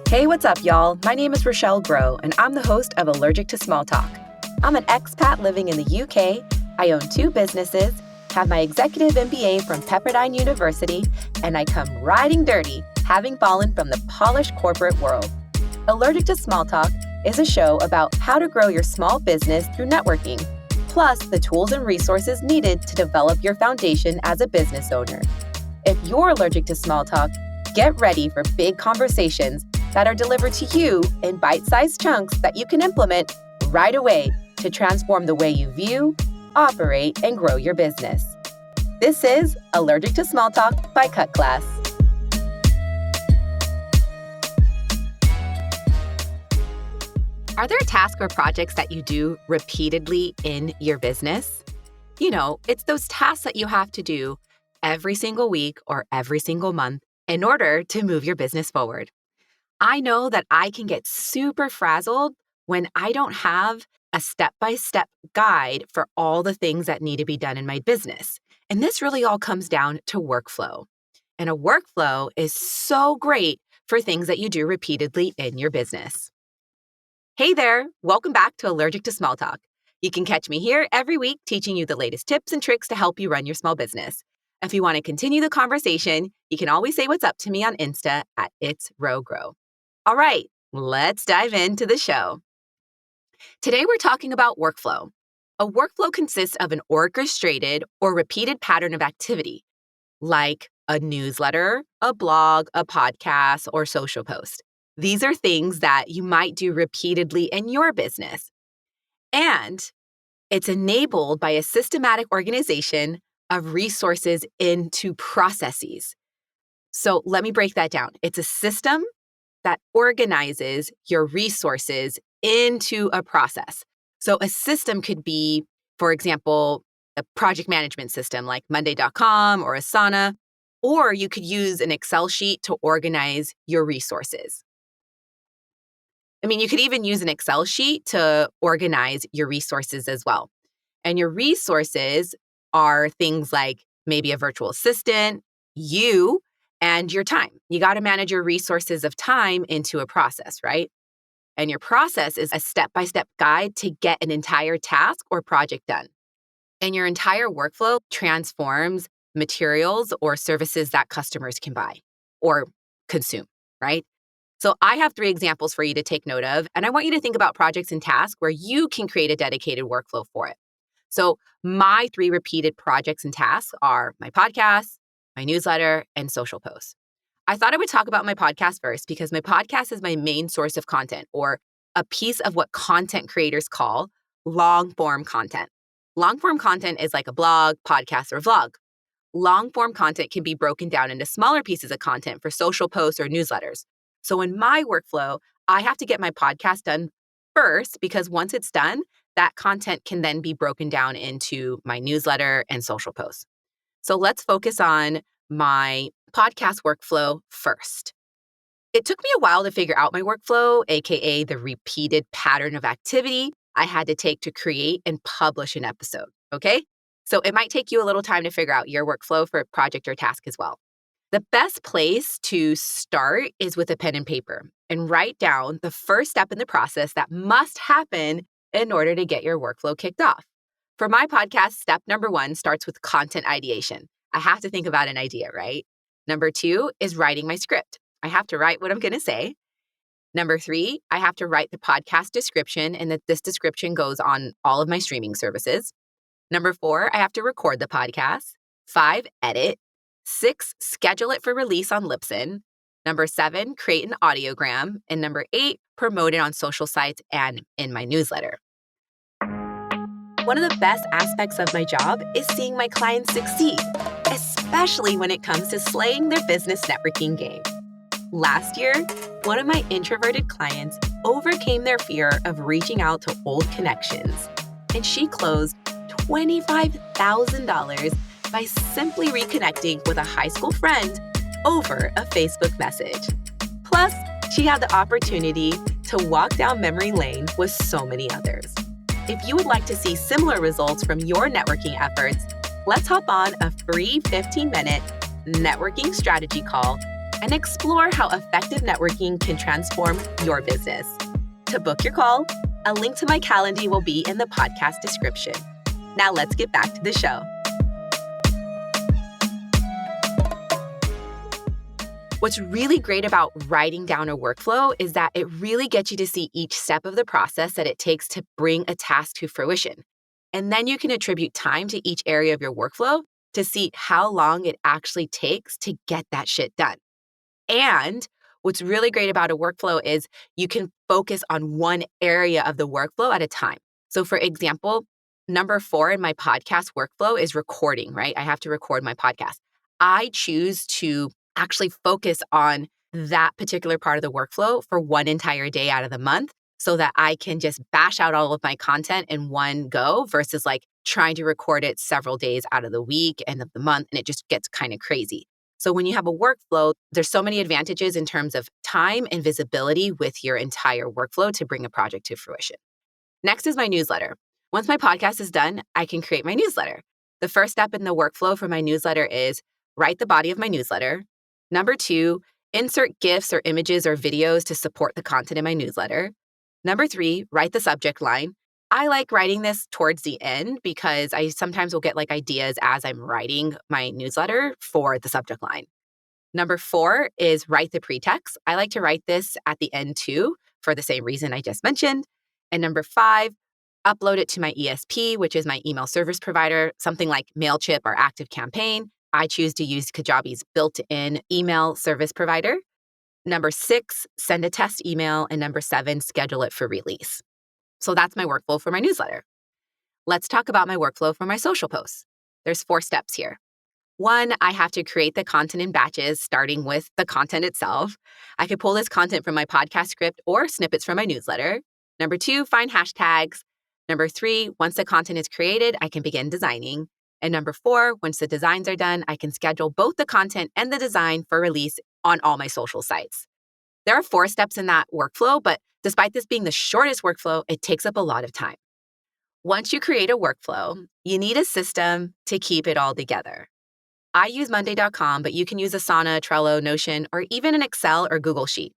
Hey, what's up, y'all? My name is Rochelle, and I'm the host of Allergic to Small Talk. I'm an expat living in the UK. I own 2 businesses, have my executive MBA from Pepperdine University, and I come riding dirty, having fallen from the polished corporate world. Allergic to Small Talk is a show about how to grow your small business through networking, plus the tools and resources needed to develop your foundation as a business owner. If you're allergic to small talk, get ready for big conversations that are delivered to you in bite-sized chunks that you can implement right away to transform the way you view, operate, and grow your business. This is Allergic to Small Talk by Cut Class. Are there tasks or projects that you do repeatedly in your business? You know, it's those tasks that you have to do every single week or every single month in order to move your business forward. I know that I can get super frazzled when I don't have a step-by-step guide for all the things that need to be done in my business. And this really all comes down to workflow. And a workflow is so great for things that you do repeatedly in your business. Hey there, welcome back to Allergic to Small Talk. You can catch me here every week teaching you the latest tips and tricks to help you run your small business. If you want to continue the conversation, you can always say what's up to me on Insta at It's Row Grow. All right, let's dive into the show. Today we're talking about workflow. A workflow consists of an orchestrated or repeated pattern of activity, like a newsletter, a blog, a podcast, or social post. These are things that you might do repeatedly in your business. And it's enabled by a systematic organization of resources into processes. So let me break that down. It's a system that organizes your resources into a process. So a system could be, for example, a project management system like Monday.com or Asana, or you could use an Excel sheet to organize your resources. I mean, you could even use an Excel sheet to organize your resources as well. And your resources are things like maybe a virtual assistant, you, and your time. You got to manage your resources of time into a process, right? And your process is a step-by-step guide to get an entire task or project done. And your entire workflow transforms materials or services that customers can buy or consume, right? So I have 3 examples for you to take note of, and I want you to think about projects and tasks where you can create a dedicated workflow for it. So my 3 repeated projects and tasks are my podcast, my newsletter, and social posts. I thought I would talk about my podcast first because my podcast is my main source of content, or a piece of what content creators call long-form content. Long-form content is like a blog, podcast, or vlog. Long-form content can be broken down into smaller pieces of content for social posts or newsletters. So in my workflow, I have to get my podcast done first because once it's done, that content can then be broken down into my newsletter and social posts. So let's focus on my podcast workflow first. It took me a while to figure out my workflow, aka the repeated pattern of activity I had to take to create and publish an episode, okay? So it might take you a little time to figure out your workflow for a project or task as well. The best place to start is with a pen and paper and write down the first step in the process that must happen in order to get your workflow kicked off. For my podcast, step number 1 starts with content ideation. I have to think about an idea, right? Number 2 is writing my script. I have to write what I'm going to say. Number 3, I have to write the podcast description and that this description goes on all of my streaming services. Number 4, I have to record the podcast. 5, edit. 6, schedule it for release on Libsyn. Number 7, create an audiogram. And number 8, promote it on social sites and in my newsletter. One of the best aspects of my job is seeing my clients succeed, especially when it comes to slaying their business networking game. Last year, one of my introverted clients overcame their fear of reaching out to old connections, and she closed $25,000 by simply reconnecting with a high school friend over a Facebook message. Plus, she had the opportunity to walk down memory lane with so many others. If you would like to see similar results from your networking efforts, let's hop on a free 15-minute networking strategy call and explore how effective networking can transform your business. To book your call, a link to my calendar will be in the podcast description. Now let's get back to the show. What's really great about writing down a workflow is that it really gets you to see each step of the process that it takes to bring a task to fruition. And then you can attribute time to each area of your workflow to see how long it actually takes to get that shit done. And what's really great about a workflow is you can focus on one area of the workflow at a time. So for example, number 4 in my podcast workflow is recording, right? I have to record my podcast. I choose to actually focus on that particular part of the workflow for one entire day out of the month so that I can just bash out all of my content in one go versus like trying to record it several days out of the week and of the month, and it just gets kind of crazy. So when you have a workflow, there's so many advantages in terms of time and visibility with your entire workflow to bring a project to fruition. Next is my newsletter. Once my podcast is done, I can create my newsletter. The first step in the workflow for my newsletter is write the body of my newsletter. Number 2, insert GIFs or images or videos to support the content in my newsletter. Number 3, write the subject line. I like writing this towards the end because I sometimes will get like ideas as I'm writing my newsletter for the subject line. Number 4 is write the pretext. I like to write this at the end too for the same reason I just mentioned. And number 5, upload it to my ESP, which is my email service provider, something like MailChimp or ActiveCampaign. I choose to use Kajabi's built-in email service provider. Number 6, send a test email. And number 7, schedule it for release. So that's my workflow for my newsletter. Let's talk about my workflow for my social posts. There's 4 steps here. 1, I have to create the content in batches, starting with the content itself. I could pull this content from my podcast script or snippets from my newsletter. Number 2, find hashtags. Number 3, once the content is created, I can begin designing. And number 4, once the designs are done, I can schedule both the content and the design for release on all my social sites. There are 4 steps in that workflow, but despite this being the shortest workflow, it takes up a lot of time. Once you create a workflow, you need a system to keep it all together. I use Monday.com, but you can use Asana, Trello, Notion, or even an Excel or Google Sheet.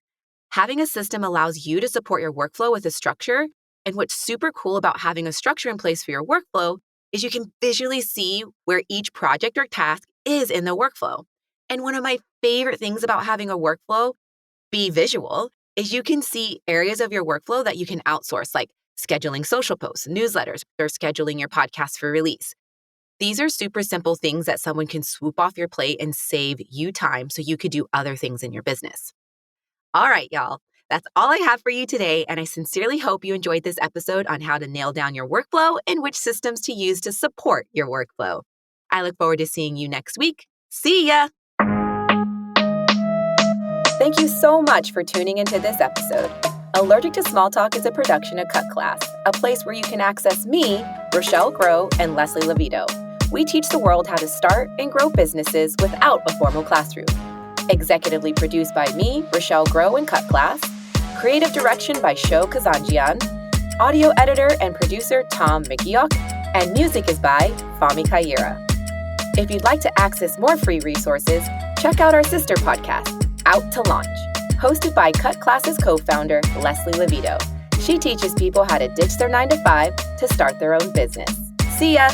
Having a system allows you to support your workflow with a structure. And what's super cool about having a structure in place for your workflow is you can visually see where each project or task is in the workflow. And one of my favorite things about having a workflow be visual is you can see areas of your workflow that you can outsource, like scheduling social posts, newsletters, or scheduling your podcast for release. These are super simple things that someone can swoop off your plate and save you time so you could do other things in your business. All right, y'all. That's all I have for you today, and I sincerely hope you enjoyed this episode on how to nail down your workflow and which systems to use to support your workflow. I look forward to seeing you next week. See ya! Thank you so much for tuning into this episode. Allergic to Small Talk is a production of Cut Class, a place where you can access me, Rochelle Grow, and Leslie Levito. We teach the world how to start and grow businesses without a formal classroom. Executively produced by me, Rochelle Grow, and Cut Class. Creative direction by Sho Kazanjian. Audio editor and producer Tom McGeoch. And music is by Fami Kaira. If you'd like to access more free resources, check out our sister podcast, Out to Launch, hosted by Cut Class's co-founder, Leslie Levito. She teaches people how to ditch their 9-to-5 to start their own business. See ya!